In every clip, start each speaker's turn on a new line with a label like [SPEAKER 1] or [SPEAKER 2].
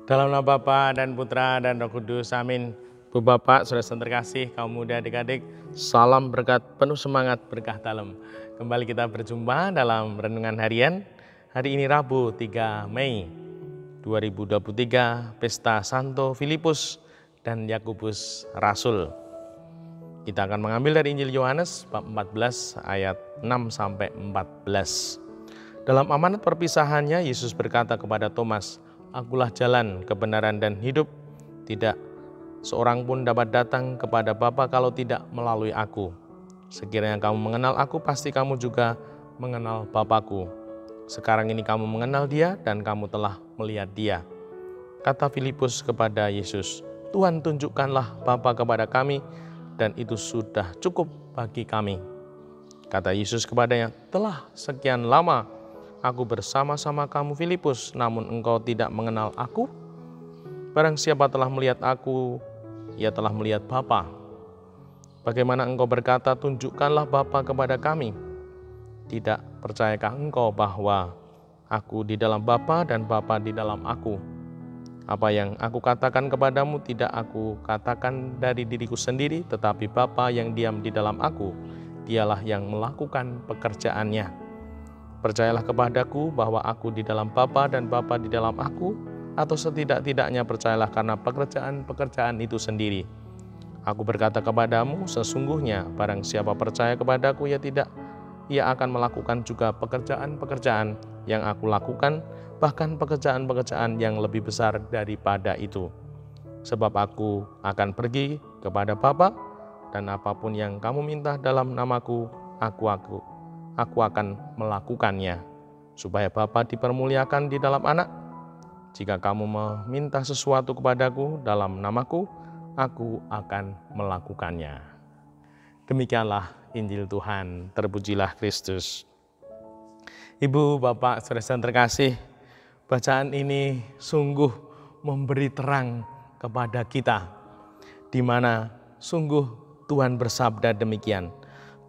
[SPEAKER 1] Dalam nama Bapa dan Putra dan Roh Kudus, amin. Bu Bapak, saudara terkasih, kaum muda adik-adik, salam berkat, penuh semangat, berkah dalam. Kembali kita berjumpa dalam Renungan Harian. Hari ini Rabu 3 Mei 2023, Pesta Santo Filipus dan Yakobus Rasul. Kita akan mengambil dari Injil Yohanes bab 14 ayat 6-14. Dalam amanat perpisahannya, Yesus berkata kepada Thomas, "Akulah jalan, kebenaran, dan hidup. Tidak seorang pun dapat datang kepada Bapa kalau tidak melalui aku. Sekiranya kamu mengenal aku, pasti kamu juga mengenal Bapakku. Sekarang ini kamu mengenal dia dan kamu telah melihat dia." Kata Filipus kepada Yesus, "Tuhan, tunjukkanlah Bapa kepada kami, dan itu sudah cukup bagi kami." Kata Yesus kepadanya, "Telah sekian lama aku bersama-sama kamu Filipus, namun engkau tidak mengenal aku? Barang siapa telah melihat aku, ia telah melihat Bapa. Bagaimana engkau berkata, tunjukkanlah Bapa kepada kami? Tidak percayakah engkau bahwa aku di dalam Bapa dan Bapa di dalam aku? Apa yang aku katakan kepadamu tidak aku katakan dari diriku sendiri, tetapi Bapa yang diam di dalam aku, dialah yang melakukan pekerjaannya. Percayalah kepadaku bahwa aku di dalam Bapa dan Bapa di dalam aku, atau setidak-tidaknya percayalah karena pekerjaan-pekerjaan itu sendiri. Aku berkata kepadamu, sesungguhnya barang siapa percaya kepadaku, ia akan melakukan juga pekerjaan-pekerjaan yang aku lakukan, bahkan pekerjaan-pekerjaan yang lebih besar daripada itu. Sebab aku akan pergi kepada Bapa, dan apapun yang kamu minta dalam namaku, aku akan melakukannya, supaya Bapa dipermuliakan di dalam Anak. Jika kamu meminta sesuatu kepadaku dalam namaku, aku akan melakukannya." Demikianlah Injil Tuhan, terpujilah Kristus. Ibu, Bapak, saudara terkasih, bacaan ini sungguh memberi terang kepada kita, di mana sungguh Tuhan bersabda demikian,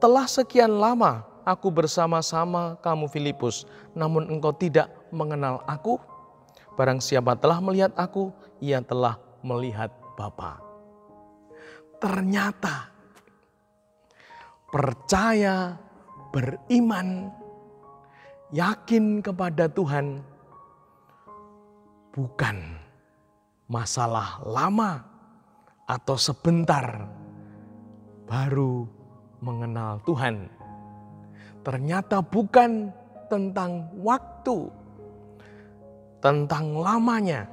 [SPEAKER 1] "Telah sekian lama aku bersama-sama kamu Filipus, namun engkau tidak mengenal aku. Barang siapa telah melihat aku, ia telah melihat Bapa." Ternyata percaya, beriman, yakin kepada Tuhan bukan masalah lama atau sebentar baru mengenal Tuhan. Ternyata bukan tentang waktu, tentang lamanya.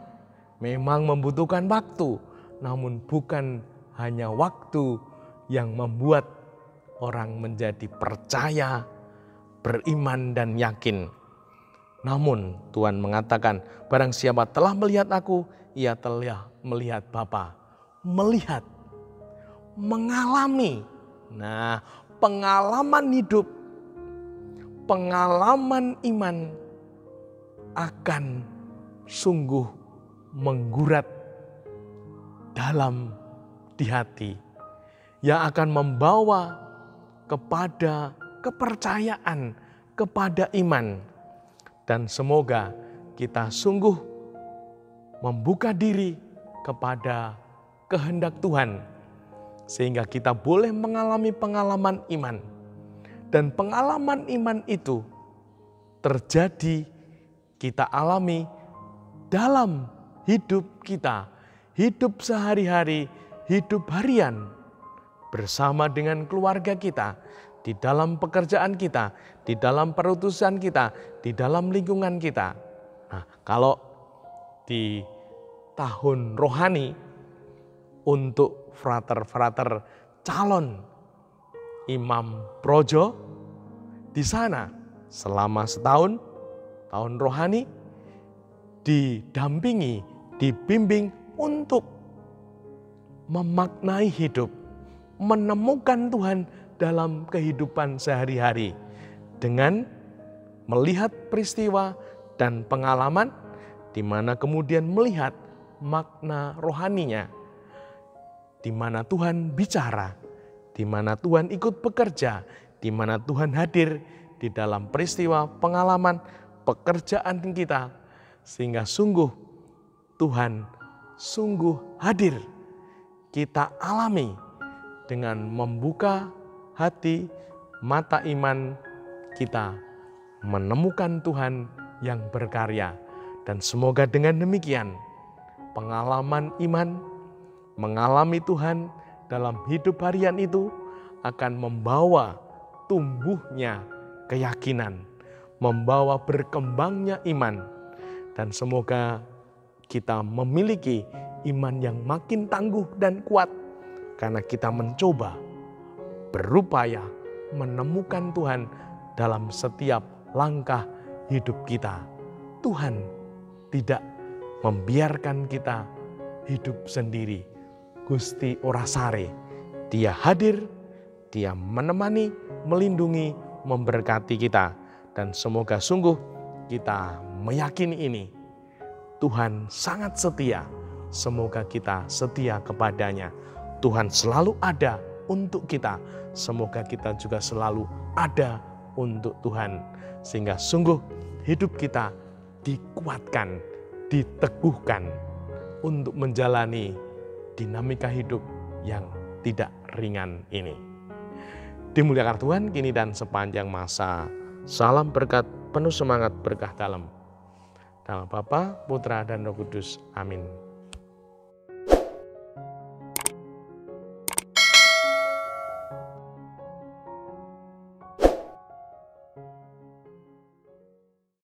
[SPEAKER 1] Memang membutuhkan waktu, namun bukan hanya waktu yang membuat orang menjadi percaya, beriman, dan yakin. Namun Tuhan mengatakan, barang siapa telah melihat aku, ia telah melihat Bapa. Melihat, mengalami. Nah, pengalaman hidup, pengalaman iman akan sungguh menggurat dalam di hati, yang akan membawa kepada kepercayaan, kepada iman. Dan semoga kita sungguh membuka diri kepada kehendak Tuhan, sehingga kita boleh mengalami pengalaman iman. Dan pengalaman iman itu terjadi, kita alami dalam hidup kita, hidup sehari-hari, hidup harian, bersama dengan keluarga kita, di dalam pekerjaan kita, di dalam perutusan kita, di dalam lingkungan kita. Nah, kalau di tahun rohani untuk frater-frater calon Imam Projo, di sana selama setahun, tahun rohani, didampingi, dibimbing untuk memaknai hidup, menemukan Tuhan dalam kehidupan sehari-hari, dengan melihat peristiwa dan pengalaman, di mana kemudian melihat makna rohaninya, di mana Tuhan bicara, di mana Tuhan ikut bekerja, di mana Tuhan hadir di dalam peristiwa, pengalaman, pekerjaan kita, sehingga sungguh Tuhan sungguh hadir. Kita alami dengan membuka hati, mata iman kita menemukan Tuhan yang berkarya. Dan semoga dengan demikian pengalaman iman, mengalami Tuhan dalam hidup harian itu akan membawa tumbuhnya keyakinan, membawa berkembangnya iman. Dan semoga kita memiliki iman yang makin tangguh dan kuat karena kita mencoba berupaya menemukan Tuhan dalam setiap langkah hidup kita. Tuhan tidak membiarkan kita hidup sendiri. Gusti ora sare. Dia hadir, Dia menemani, melindungi, memberkati kita. Dan semoga sungguh kita meyakini ini. Tuhan sangat setia. Semoga kita setia kepadanya. Tuhan selalu ada untuk kita. Semoga kita juga selalu ada untuk Tuhan. Sehingga sungguh hidup kita dikuatkan, diteguhkan untuk menjalani dinamika hidup yang tidak ringan ini. Dimuliakan Tuhan kini dan sepanjang masa. Salam berkat, penuh semangat, berkah dalam. Nama Bapa, Putra, dan Roh Kudus. Amin.